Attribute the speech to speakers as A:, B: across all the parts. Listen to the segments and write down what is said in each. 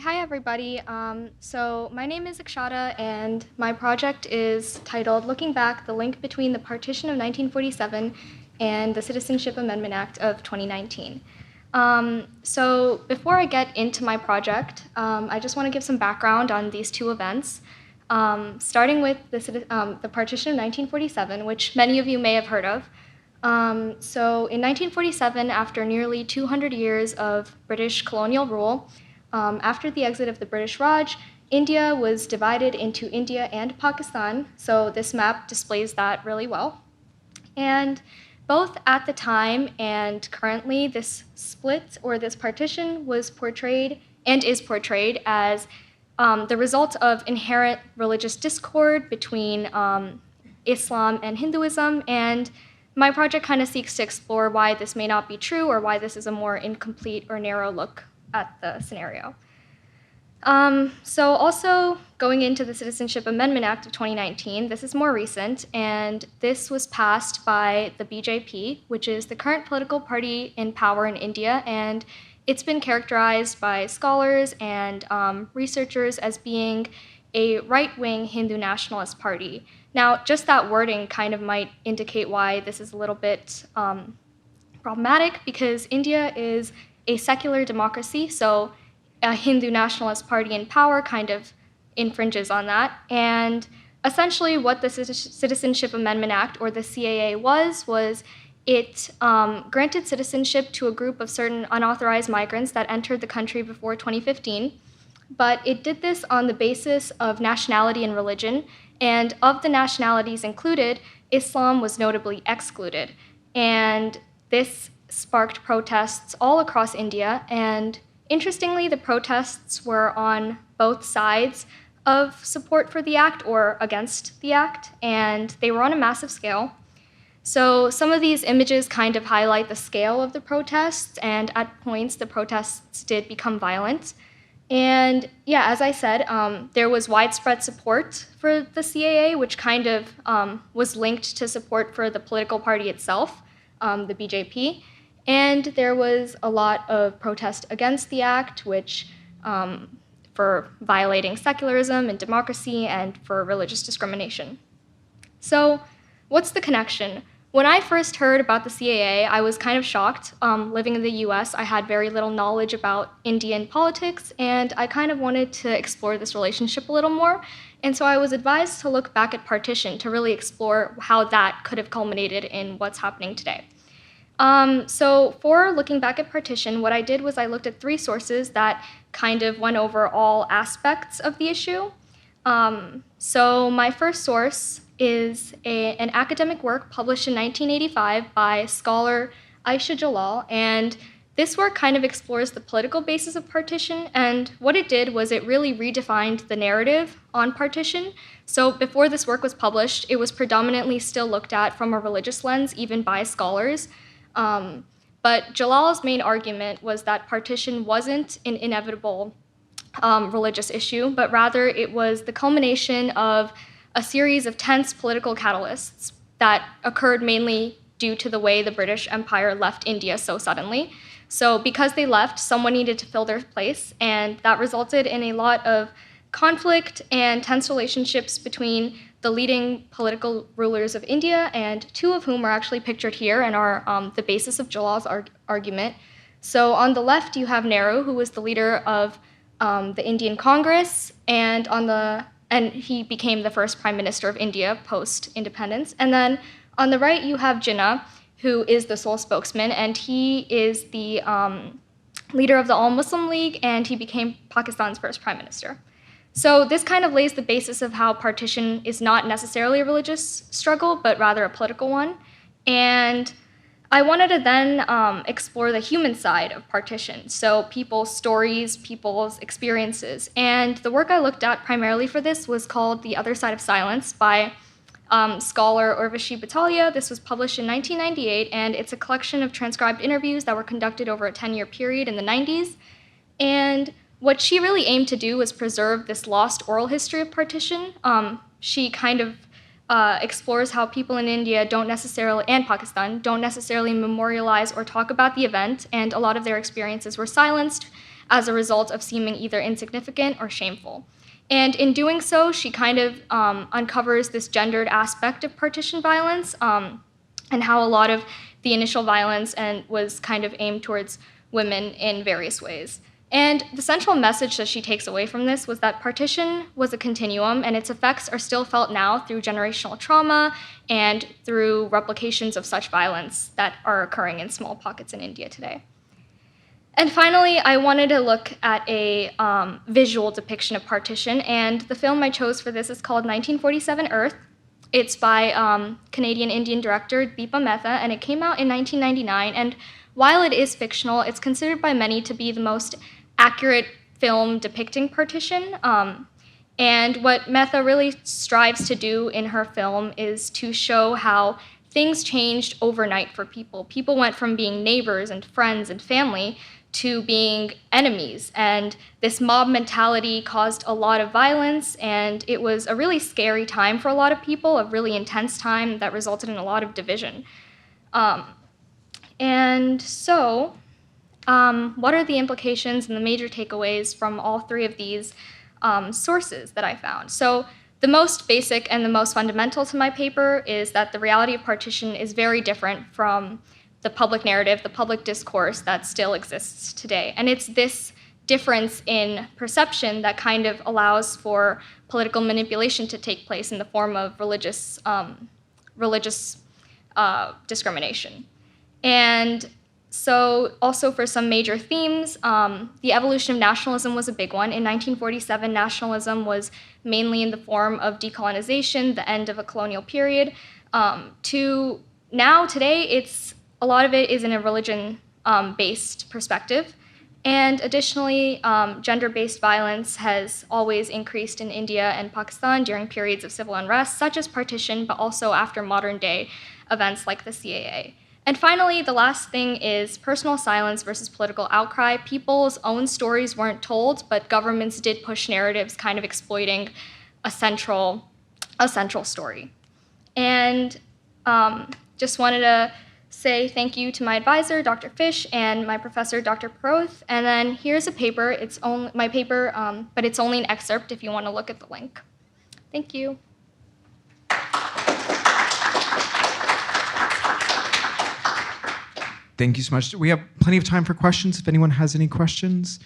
A: Hi, everybody. So my name is Akshata, and my project is titled Looking Back, the Link Between the Partition of 1947 and the Citizenship Amendment Act of 2019. So before I get into my project, I just want to give some background on these two events, starting with the Partition of 1947, which many of you may have heard of. So in 1947, after nearly 200 years of British colonial rule, after the exit of the British Raj, India was divided into India and Pakistan, so this map displays that really well. And both at the time and currently, this split or this partition was portrayed and is portrayed as the result of inherent religious discord between Islam and Hinduism. And my project kind of seeks to explore why this may not be true or why this is a more incomplete or narrow look at the scenario. So also going into the Citizenship Amendment Act of 2019, this is more recent, and this was passed by the BJP, which is the current political party in power in India, and it's been characterized by scholars and researchers as being a right-wing Hindu nationalist party. Now, just that wording kind of might indicate why this is a little bit problematic, because India is a secular democracy, so a Hindu nationalist party in power kind of infringes on that. And essentially what the Citizenship Amendment Act, or the CAA, was it granted citizenship to a group of certain unauthorized migrants that entered the country before 2015, but it did this on the basis of nationality and religion, and of the nationalities included, Islam was notably excluded. And this sparked protests all across India, and interestingly, the protests were on both sides of support for the act or against the act, and they were on a massive scale. So some of these images kind of highlight the scale of the protests, and at points the protests did become violent. And yeah, as I said, there was widespread support for the CAA, which kind of was linked to support for the political party itself, the BJP. And there was a lot of protest against the act, which for violating secularism and democracy and for religious discrimination. So what's the connection? When I first heard about the CAA, I was kind of shocked. Living in the US, I had very little knowledge about Indian politics, and I kind of wanted to explore this relationship a little more. And so I was advised to look back at Partition to really explore how that could have culminated in what's happening today. So for looking back at Partition, what I did was I looked at three sources that kind of went over all aspects of the issue. So my first source is an academic work published in 1985 by scholar Aisha Jalal, and this work kind of explores the political basis of partition, and what it did was it really redefined the narrative on partition. So before this work was published, it was predominantly still looked at from a religious lens, even by scholars. But Jalal's main argument was that partition wasn't an inevitable religious issue, but rather it was the culmination of a series of tense political catalysts that occurred mainly due to the way the British Empire left India so suddenly. So because they left, someone needed to fill their place, and that resulted in a lot of conflict and tense relationships between the leading political rulers of India, and two of whom are actually pictured here and are the basis of Jalal's argument. So on the left, you have Nehru, who was the leader of the Indian Congress, and he became the first prime minister of India post-independence. And then on the right, you have Jinnah, who is the sole spokesman, and he is the leader of the All-Muslim League, and he became Pakistan's first prime minister. So this kind of lays the basis of how partition is not necessarily a religious struggle, but rather a political one. And I wanted to then explore the human side of partition, so people's stories, people's experiences. And the work I looked at primarily for this was called The Other Side of Silence by scholar Urvashi Batalia. This was published in 1998, and it's a collection of transcribed interviews that were conducted over a 10-year period in the 90s. And what she really aimed to do was preserve this lost oral history of partition. She kind of explores how people in India and Pakistan don't necessarily memorialize or talk about the event, and a lot of their experiences were silenced as a result of seeming either insignificant or shameful. And in doing so, she kind of uncovers this gendered aspect of partition violence, and how a lot of the initial violence was kind of aimed towards women in various ways. And the central message that she takes away from this was that partition was a continuum, and its effects are still felt now through generational trauma and through replications of such violence that are occurring in small pockets in India today. And finally, I wanted to look at a visual depiction of partition, and the film I chose for this is called 1947 Earth. It's by Canadian Indian director Deepa Mehta, and it came out in 1999. And while it is fictional, it's considered by many to be the most accurate film depicting partition. And what Mehta really strives to do in her film is to show how things changed overnight for people. People went from being neighbors and friends and family to being enemies. And this mob mentality caused a lot of violence, and it was a really scary time for a lot of people, a really intense time that resulted in a lot of division. And so, what are the implications and the major takeaways from all three of these sources that I found? So the most basic and the most fundamental to my paper is that the reality of partition is very different from the public narrative, the public discourse that still exists today. And it's this difference in perception that kind of allows for political manipulation to take place in the form of religious discrimination. And so also for some major themes, the evolution of nationalism was a big one. In 1947, nationalism was mainly in the form of decolonization, the end of a colonial period. To now, today, a lot of it is in a religion-based perspective. And additionally, gender-based violence has always increased in India and Pakistan during periods of civil unrest, such as partition, but also after modern-day events like the CAA. And finally, the last thing is personal silence versus political outcry. People's own stories weren't told, but governments did push narratives kind of exploiting a central story. And just wanted to say thank you to my advisor, Dr. Fish, and my professor, Dr. Proth. And then here's a paper. It's only my paper, but it's only an excerpt if you want to look at the link. Thank you.
B: Thank you so much. We have plenty of time for questions if anyone has any questions.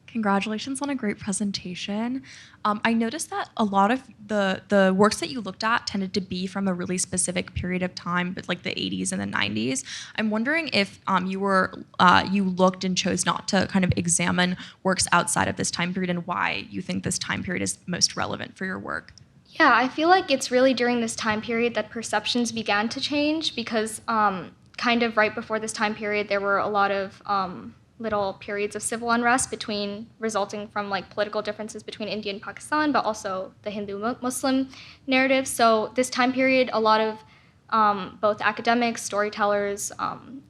C: Congratulations on a great presentation. I noticed that a lot of the works that you looked at tended to be from a really specific period of time, but like the 80s and the 90s. I'm wondering if you looked and chose not to kind of examine works outside of this time period and why you think this time period is most relevant for your work.
A: Yeah, I feel like it's really during this time period that perceptions began to change because kind of right before this time period, there were a lot of little periods of civil unrest resulting from like political differences between India and Pakistan, but also the Hindu-Muslim narrative. So this time period, a lot of both academics, storytellers,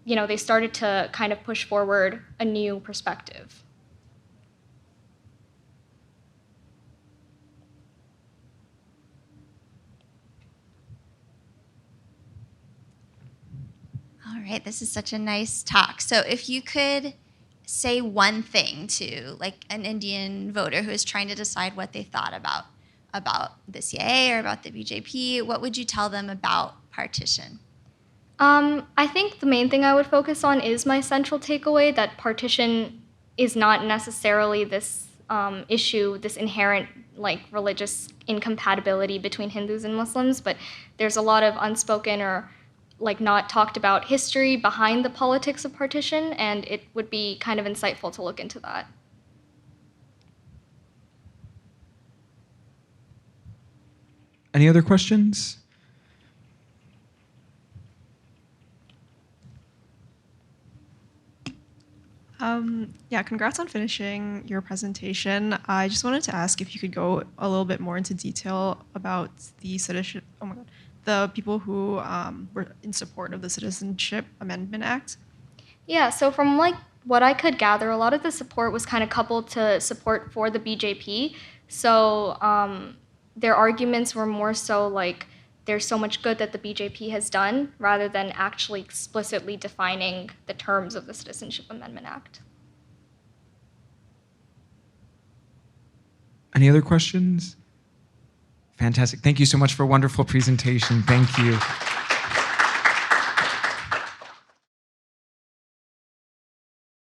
A: they started to kind of push forward a new perspective.
D: All right, this is such a nice talk. So if you could say one thing to like an Indian voter who is trying to decide what they thought about the CAA or about the BJP, what would you tell them about partition?
A: I think the main thing I would focus on is my central takeaway that partition is not necessarily this issue, this inherent like religious incompatibility between Hindus and Muslims, but there's a lot of unspoken or like not talked about history behind the politics of partition, and it would be kind of insightful to look into that.
B: Any other questions?
E: Yeah, congrats on finishing your presentation. I just wanted to ask if you could go a little bit more into detail about the people who were in support of the Citizenship Amendment Act.
A: Yeah, so from like what I could gather, a lot of the support was kind of coupled to support for the BJP. So their arguments were more so like there's so much good that the BJP has done rather than actually explicitly defining the terms of the Citizenship Amendment Act.
B: Any other questions? Fantastic. Thank you so much for a wonderful presentation. Thank you.